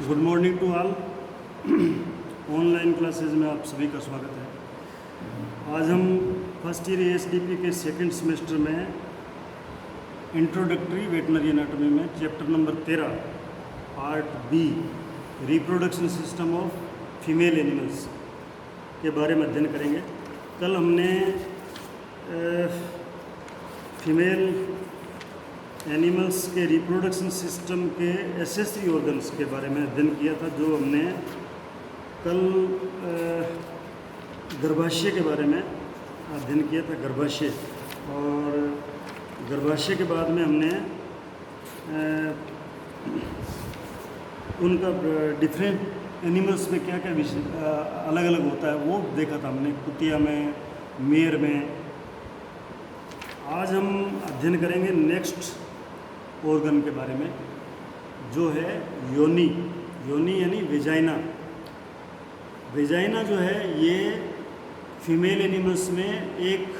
Good morning to all. Online classes में आप सभी का स्वागत है। आज हम फर्स्ट ईयर एएसडीपी के सेकंड सेमेस्टर में इंट्रोडक्टरी वेटनरी एनाटॉमी में chapter number 13 part B reproduction system of female animals के बारे में अध्ययन करेंगे। कल हमने फीमेल एनिमल्स के रिप्रोडक्शन सिस्टम के एसेसरी ऑर्गन्स के बारे में अध्ययन किया था, जो हमने कल गर्भाशय के बारे में अध्ययन किया था, गर्भाशय। और गर्भाशय के बाद में हमने उनका डिफरेंट एनिमल्स में क्या क्या अलग अलग होता है वो देखा था हमने, कुतिया में, मेयर में। आज हम अध्ययन करेंगे नेक्स्ट ऑर्गन के बारे में, जो है योनि। योनि यानी वेजाइना। वेजाइना जो है ये फीमेल एनिमल्स में एक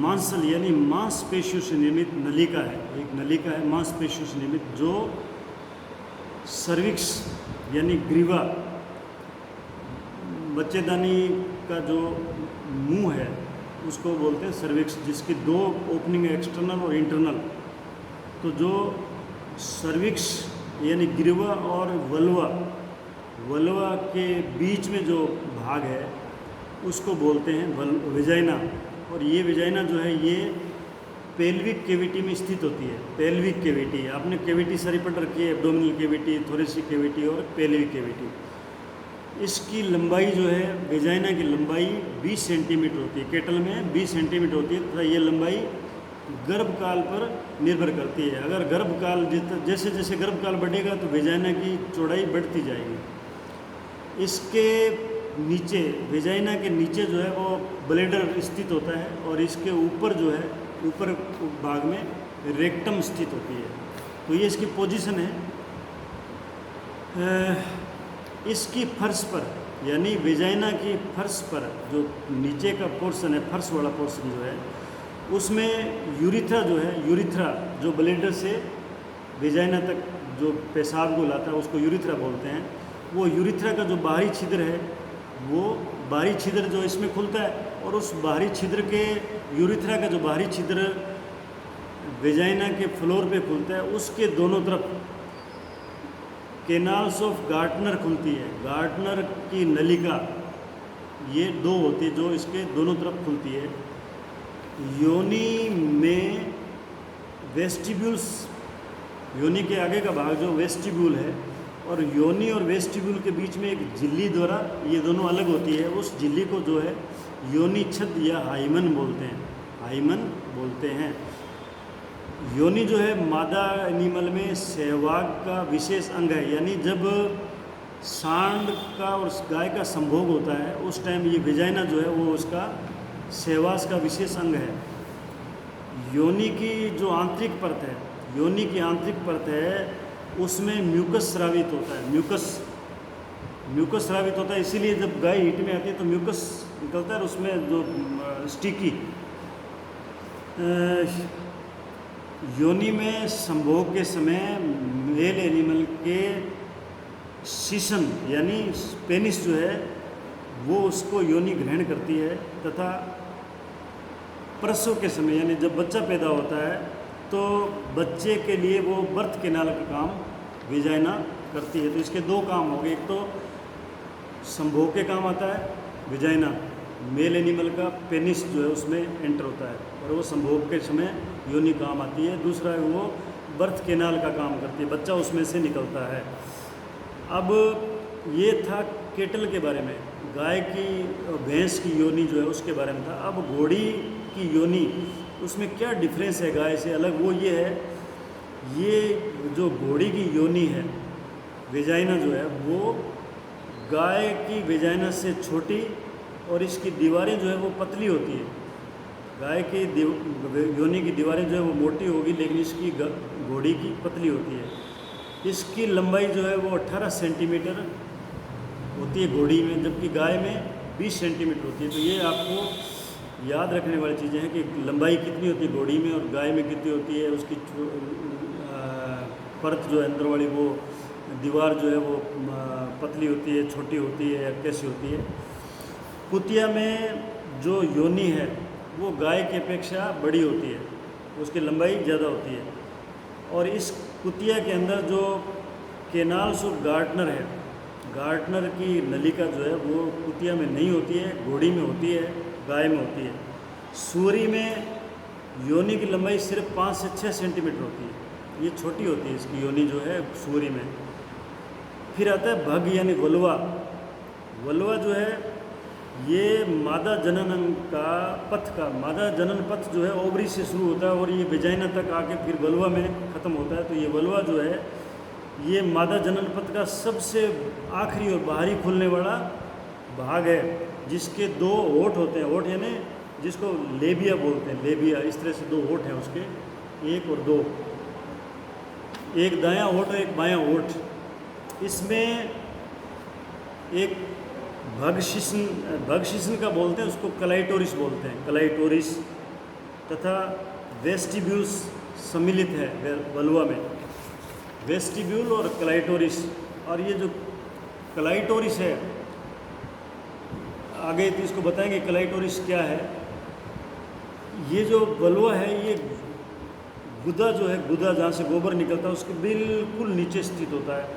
मांसल यानी मांसपेशियों से निर्मित नलिका है। एक नलिका है मांसपेशियों से निर्मित, जो सर्विक्स यानी ग्रीवा, बच्चेदानी का जो मुंह है उसको बोलते हैं सर्विक्स, जिसकी दो ओपनिंग है, एक्सटर्नल और इंटरनल। तो जो सर्विक्स यानी ग्रीवा और वल्वा के बीच में जो भाग है उसको बोलते हैं वेजाइना। और ये वेजाइना जो है ये पेल्विक कैविटी में स्थित होती है। पेल्विक कैविटी, आपने कैविटी सारी पढ़ रखी है, एब्डोमिनल कैविटी, थोरेसिक कैविटी और पेल्विक कैविटी। इसकी लंबाई जो है, वेजाइना की लंबाई 20 सेंटीमीटर होती है। केटल में 20 सेंटीमीटर होती है तथा ये लंबाई गर्भकाल पर निर्भर करती है। अगर गर्भकाल जैसे जैसे गर्भकाल बढ़ेगा तो वेजाइना की चौड़ाई बढ़ती जाएगी। इसके नीचे, वेजाइना के नीचे जो है वो ब्लैडर स्थित होता है, और इसके ऊपर जो है, ऊपर भाग में रेक्टम स्थित होती है। तो ये इसकी पोजीशन है। इसकी फर्श पर यानी वेजाइना की फर्श पर जो नीचे का पोर्शन है, फर्श वाला पोर्शन जो है, उसमें यूरिथ्रा जो है, यूरिथ्रा जो ब्लैडर से वेजाइना तक जो पेशाब को लाता है उसको यूरिथ्रा बोलते हैं। वो यूरिथ्रा का जो बाहरी छिद्र है, वो बाहरी छिद्र जो इसमें खुलता है, और उस बाहरी छिद्र के, यूरिथ्रा का जो बाहरी छिद्र वेजाइना के फ्लोर पे खुलता है, उसके दोनों तरफ कैनाल्स ऑफ गार्टनर खुलती है। गार्टनर की नलिका ये दो होती है जो इसके दोनों तरफ खुलती है। योनि में वेस्टिब्यूल्स, योनि के आगे का भाग जो वेस्टिब्यूल है, और योनि और वेस्टिब्यूल के बीच में एक झिल्ली द्वारा ये दोनों अलग होती है। उस झिल्ली को जो है योनि छद या हाइमन बोलते हैं। हाइमन बोलते हैं। योनि जो है मादा एनिमल में सहवाग का विशेष अंग है। यानी जब सांड का और गाय का संभोग होता है उस टाइम ये वेजाइना जो है वो उसका सहवास का विशेष अंग है। योनि की जो आंतरिक परत है, योनि की आंतरिक परत है, उसमें म्यूकस स्रावित होता है। म्यूकस स्रावित होता है, इसीलिए जब गाय हीट में आती है तो म्यूकस निकलता है, और उसमें जो स्टिकी। योनि में संभोग के समय मेल एनिमल के सीसन यानी पेनिस जो है वो उसको योनि ग्रहण करती है, तथा प्रसव के समय यानी जब बच्चा पैदा होता है तो बच्चे के लिए वो बर्थ कैनाल का काम वेजाइना करती है। तो इसके दो काम हो गए, एक तो संभोग के काम आता है वेजाइना, मेल एनिमल का पेनिस जो है उसमें एंटर होता है और वो संभोग के समय योनि काम आती है। दूसरा है वो बर्थ कैनाल का काम करती है, बच्चा उसमें से निकलता है। अब ये था केटल के बारे में, गाय की, भैंस की योनि जो है उसके बारे में था। अब घोड़ी की योनि, उसमें क्या डिफरेंस है गाय से अलग, वो ये है, ये जो घोड़ी की योनि है, वेजाइना जो है वो गाय की वेजाइना से छोटी, और इसकी दीवारें जो है वो पतली होती है। गाय की योनि की दीवारें जो है वो मोटी होगी, लेकिन इसकी घोड़ी की पतली होती है। इसकी लंबाई जो है वो 18 सेंटीमीटर होती है घोड़ी में, जबकि गाय में 20 सेंटीमीटर होती है। तो ये आपको याद रखने वाली चीज़ें हैं कि लंबाई कितनी होती है घोड़ी में और गाय में कितनी होती है। उसकी परत जो है अंदर वाली वो दीवार जो है वो पतली होती है, छोटी होती है, या कैसी होती है। कुतिया में जो योनि है वो गाय की अपेक्षा बड़ी होती है, उसकी लंबाई ज़्यादा होती है। और इस कुतिया के अंदर जो केनाल्स ऑफ गार्टनर है, गार्टनर की नलिका जो है वो कुतिया में नहीं होती है, घोड़ी में होती है, गाय में होती है। सूअरी में योनि की लंबाई सिर्फ 5 से 6 सेंटीमीटर होती है, ये छोटी होती है इसकी योनि जो है सूअरी में। फिर आता है भग यानी वलवा। वलवा जो है ये मादा जनन का मादा जनन पथ जो है ओवरी से शुरू होता है और ये वेजाइना तक आके फिर वलवा में ख़त्म होता है। तो ये वलवा जो है ये मादा जनन पथ का सबसे आखिरी और बाहरी खुलने वाला भाग है, जिसके 2 होठ होते हैं। होठ यानी जिसको लेबिया बोलते हैं, लेबिया, इस तरह से 2 होठ हैं उसके, 1 और 2, एक दायां होठ और एक बायां होठ। इसमें एक भगशिशन का बोलते हैं, उसको क्लाइटोरिस बोलते हैं, क्लाइटोरिस, तथा वेस्टिब्यूल्स सम्मिलित है वलवा में, वेस्टिब्यूल और क्लाइटोरिस। और ये जो क्लाइटोरिस है, आगे तो इसको बताएंगे क्लाइटोरिस क्या है। ये जो वलवा है ये गुदा जो है, गुदा जहाँ से गोबर निकलता है उसके बिल्कुल नीचे स्थित होता है,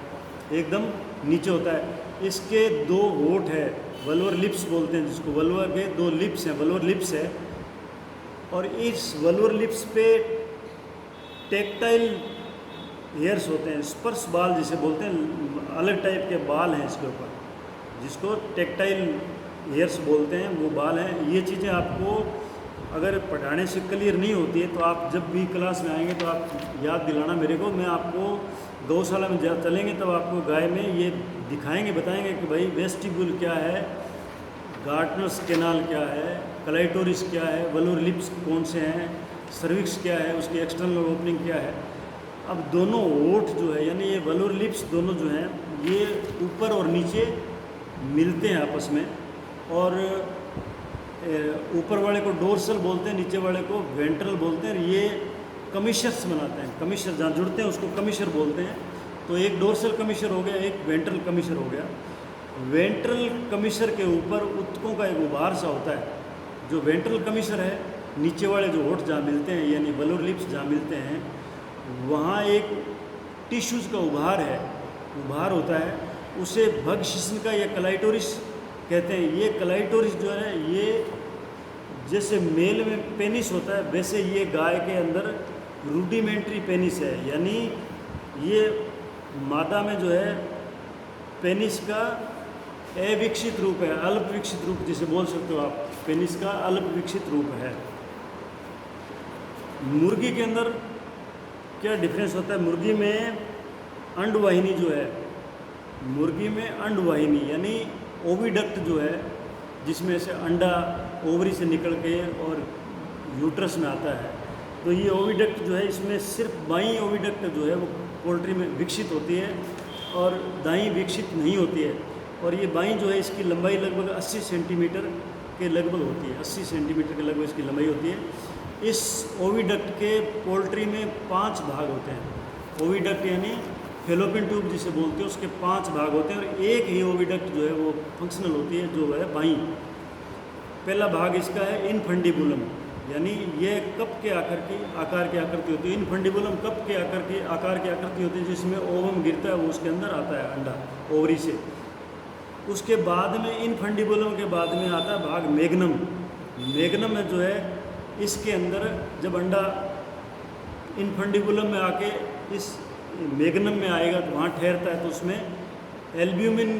एकदम नीचे होता है। इसके 2 होठ है, वल्वर लिप्स बोलते हैं जिसको, वल्वा के 2 लिप्स हैं, वल्वर लिप्स है। और इस वल्वर लिप्स पे टेक्टाइल हेयर्स होते हैं, स्पर्श बाल जिसे बोलते हैं, अलग टाइप के बाल हैं इसके ऊपर, जिसको टेक्टाइल हेयर्स बोलते हैं, वो बाल हैं। ये चीज़ें आपको अगर पढ़ाने से क्लियर नहीं होती है तो आप जब भी क्लास में आएंगे तो आप याद दिलाना मेरे को। मैं आपको गौशाला में चलेंगे तब आपको गाय में ये दिखाएंगे, बताएंगे कि भाई वेस्टिब्यूल क्या है, गार्टनर्स केनाल क्या है, क्लाइटोरिस क्या है, वल्वर लिप्स कौन से हैं, सर्विक्स क्या है, उसकी एक्सटर्नल ओपनिंग क्या है। अब दोनों होठ जो है यानी ये वल्वर लिप्स दोनों जो हैं ये ऊपर और नीचे मिलते हैं आपस में, और ऊपर वाले को डोर्सल बोलते हैं, नीचे वाले को वेंट्रल बोलते हैं। ये कमिशर्स बनाते हैं, कमिशर जहाँ जुड़ते हैं उसको कमिशर बोलते हैं। तो एक डोर्सल कमिशर हो गया, एक वेंट्रल कमिशर हो गया। वेंट्रल कमिशर के ऊपर उत्तकों का एक उभार सा होता है। जो वेंट्रल कमिशर है, नीचे वाले जो होठ जहाँ मिलते हैं यानी वल्वर लिप्स जहाँ मिलते हैं, वहाँ एक टिश्यूज़ का उभार होता है, उसे भगशिशन का या क्लाइटोरिस कहते हैं। ये क्लाइटोरिस जो है ये जैसे मेल में पेनिस होता है वैसे ये गाय के अंदर रूडिमेंट्री पेनिस है, यानी ये मादा में जो है पेनिस का अविकसित रूप है, अल्प विकसित रूप जिसे बोल सकते हो आप, पेनिस का अल्प विकसित रूप है। मुर्गी के अंदर क्या डिफरेंस होता है? मुर्गी में अंडवाहिनी जो है, मुर्गी में अंडवाहिनी यानी ओविडक्ट जो है, जिसमें से अंडा ओवरी से निकल के और यूट्रस में आता है, तो ये ओविडक्ट जो है इसमें सिर्फ बाईं ओविडक्ट जो है वो पोल्ट्री में विकसित होती है और दाईं विकसित नहीं होती है। और ये बाईं जो है इसकी लंबाई लगभग 80 सेंटीमीटर के लगभग होती है, 80 सेंटीमीटर के लगभग इसकी लंबाई होती है। इस ओविडक्ट के पोल्ट्री में 5 भाग होते हैं। ओविडक्ट यानी फेलोपियन ट्यूब जिसे बोलते हैं, उसके 5 भाग होते हैं और एक ही ओविडक्ट जो है वो फंक्शनल होती है, जो है बाईं। पहला भाग इसका है इनफंडिबुलम, यानी ये कप के आकार की आकृति होती है। इनफंडिबुलम कप के आकार की आकृति होती है, जिसमें ओवम गिरता है, वो उसके अंदर आता है अंडा ओवरी से। उसके बाद में इनफंडिबुलम के बाद में आता है भाग मैग्नम। मैग्नम में जो है इसके अंदर जब अंडा इनफंडिबुलम में आके इस मैग्नम में आएगा तो वहाँ ठहरता है, तो उसमें एल्ब्यूमिन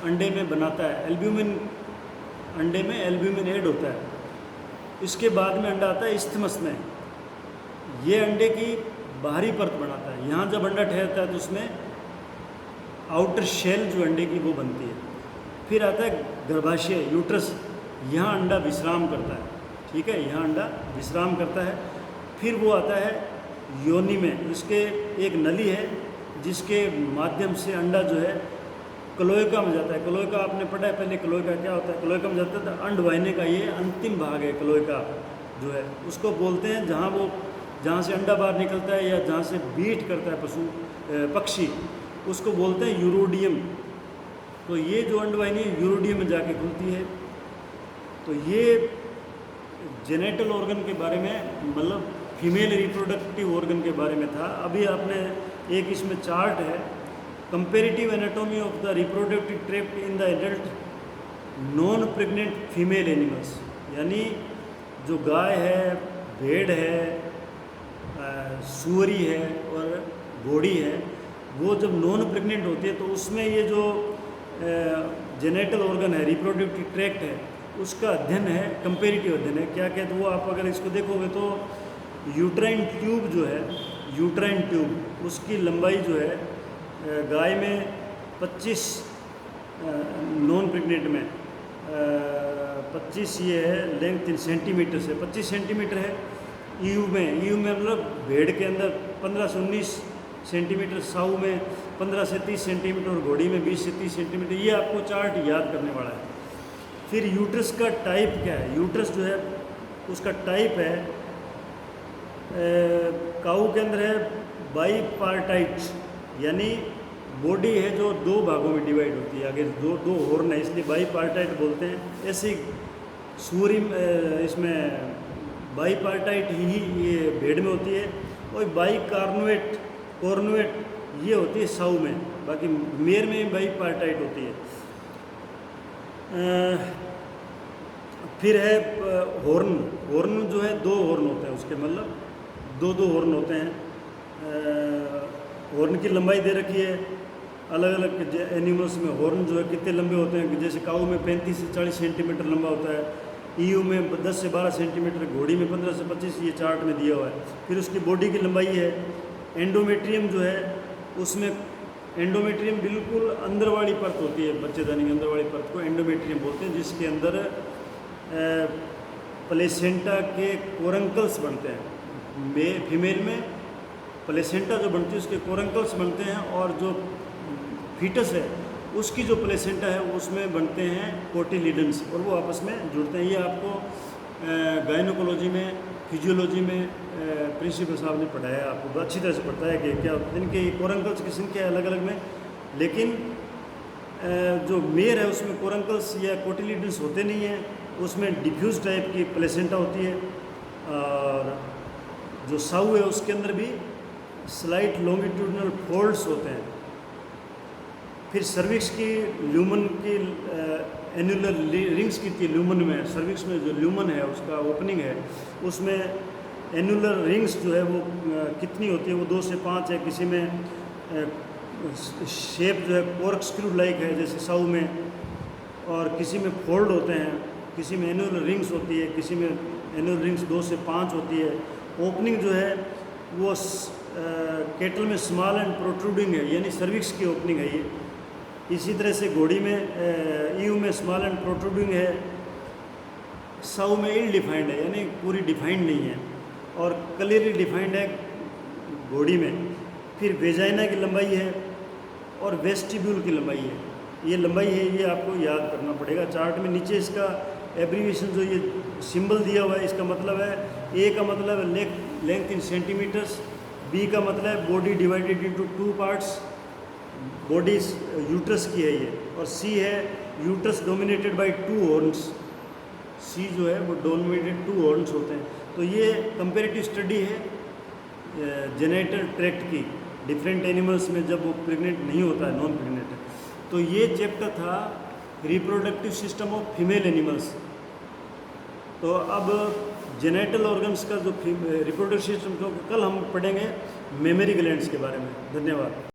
अंडे में बनाता है, एल्ब्यूमिन अंडे में एल्ब्यूमिन ऐड होता है। इसके बाद में अंडा आता है इस्थमस में, ये अंडे की बाहरी परत बनाता है। यहाँ जब अंडा ठहरता है तो उसमें आउटर शेल जो अंडे की वो बनती है। फिर आता है गर्भाशय, यूट्रस, यहाँ अंडा विश्राम करता है, ठीक है, यहाँ अंडा विश्राम करता है। फिर वो आता है योनि में, इसके एक नली है जिसके माध्यम से अंडा जो है क्लोएका में जाता है। क्लोएका आपने पढ़ा है पहले, क्लोएका क्या होता है? क्लोएका में जाता है तो अंड वाहिनी का ये अंतिम भाग है। क्लोएका जो है उसको बोलते हैं जहाँ से अंडा बाहर निकलता है या जहाँ से बीट करता है पक्षी, उसको बोलते हैं यूरोडियम। तो ये जो अंडवाहिनी यूरोडियम में जाके खुलती है। तो ये जेनेटल ऑर्गन के बारे में, मतलब फीमेल रिप्रोडक्टिव ऑर्गन के बारे में था। अभी आपने एक इसमें चार्ट है, comparative anatomy of the reproductive tract in the adult non pregnant female animals, यानी जो गाय है, भेड़ है, सुअरी है और घोड़ी है, वो जब नॉन प्रेग्नेंट होती है तो उसमें ये जो जेनेटल ऑर्गन है, रिप्रोडक्टिव ट्रैक्ट है, उसका अध्ययन है, कंपेरेटिव अध्ययन है। क्या कहते हैं वो, आप अगर इसको देखोगे तो यूट्राइन ट्यूब जो है, यूट्राइन ट्यूब उसकी लंबाई जो है गाय में 25, नॉन प्रेग्नेंट में 25 ये है लेंथ इन सेंटीमीटर से 25 सेंटीमीटर है। ईयू में मतलब भेड़ के अंदर 15 से 19 सेंटीमीटर, साऊ में 15 से 30 सेंटीमीटर और घोड़ी में 20 से 30 सेंटीमीटर। ये आपको चार्ट याद करने वाला है। फिर यूट्रस का टाइप क्या है, यूट्रस जो है उसका टाइप है, काऊ के अंदर है बाईपार्टाइट, यानी बॉडी है जो दो भागों में डिवाइड होती है, आगे दो हॉर्न है इसलिए बाईपार्टाइट बोलते हैं। ऐसे सूरी इसमें बाईपार्टाइट ही ये भेड़ में होती है, और कॉर्नुएट ये होती है साऊ में, बाकी मेर में बाईपार्टाइट होती है। फिर है हॉर्न जो है दो हॉर्न होते हैं उसके, मतलब दो हॉर्न होते हैं। हॉर्न की लंबाई दे रखी है, अलग अलग एनिमल्स में हॉर्न जो है कितने लंबे होते हैं, जैसे काऊ में 35 से 40 सेंटीमीटर लंबा होता है, ईयू में 10 से 12 सेंटीमीटर, घोड़ी में 15 से 25, ये चार्ट में दिया हुआ है। फिर उसकी बॉडी की लंबाई है। एंडोमेट्रियम जो है उसमें, एंडोमेट्रियम बिल्कुल अंदर वाली परत होती है, बच्चेदानी की अंदर वाली परत को एंडोमेट्रियम बोलते हैं, जिसके अंदर प्लेसेंटा के कोरंकल्स बनते हैं। फीमेल में प्लेसेंटा जो बनती है उसके कोरंकल्स बनते हैं, और जो फीटस है उसकी जो प्लेसेंटा है उसमें बनते हैं कोटिलिडन्स, और वो आपस में जुड़ते हैं। ये आपको गायनोकोलॉजी में, फिजियोलॉजी में प्रिंसिपल साहब ने पढ़ाया, आपको अच्छी तरह से पता है कि क्या इनके कोरंकल्स की संख्या अलग अलग में, लेकिन जो मेयर है उसमें कोरंकल्स या कोटिलिडन्स होते नहीं हैं, उसमें डिफ्यूज टाइप की प्लेसेंटा होती है। और जो साऊ है उसके अंदर भी स्लाइट लॉन्गिट्यूडनल फोल्ड्स होते हैं। फिर सर्विक्स की ल्यूमन की एनुलर रिंग्स की ल्यूमन में, सर्विक्स में जो ल्यूमन है उसका ओपनिंग है, उसमें एनुलर रिंग्स जो है वो कितनी होती है, वो 2 से 5 है। किसी में शेप जो है कॉर्क स्क्रू लाइक है जैसे साऊ में, और किसी में फोल्ड होते हैं, किसी में एनुलर रिंग्स होती है, किसी में एनुलर रिंग्स 2 से 5 होती है। ओपनिंग जो है वो केटल में स्मॉल एंड प्रोट्रूडिंग है, यानी सर्विक्स की ओपनिंग है ये। इसी तरह से घोड़ी में ईयू में स्मॉल एंड प्रोट्रूडिंग है, साऊ में इल डिफाइंड है, यानी पूरी डिफाइंड नहीं है, और क्लियरली डिफाइंड है घोड़ी में। फिर वेजाइना की लंबाई है और वेस्टिब्यूल की लंबाई है, ये लंबाई है, ये आपको याद करना पड़ेगा। चार्ट में नीचे इसका एब्रीविएशन जो ये सिंबल दिया हुआ है, इसका मतलब है, ए का मतलब है लेंथ इन सेंटीमीटर्स, बी का मतलब है body divided into 2 parts, body uterus की है ये, और सी है यूट्रस डोमिनेटेड बाय 2 हॉर्न्स, सी जो है वो डोमिनेटेड 2 हॉर्न्स होते हैं। तो ये कंपेरेटिव स्टडी है जेनेटल ट्रैक्ट की डिफरेंट एनिमल्स में जब वो प्रेग्नेंट नहीं होता है, नॉन प्रेग्नेंट है। तो ये चैप्टर था reproductive system of female animals. तो अब जेनेटल ऑर्गन्स का जो रिप्रोडक्टिव सिस्टम, कल हम पढ़ेंगे मेमरी ग्लैंड्स के बारे में। धन्यवाद।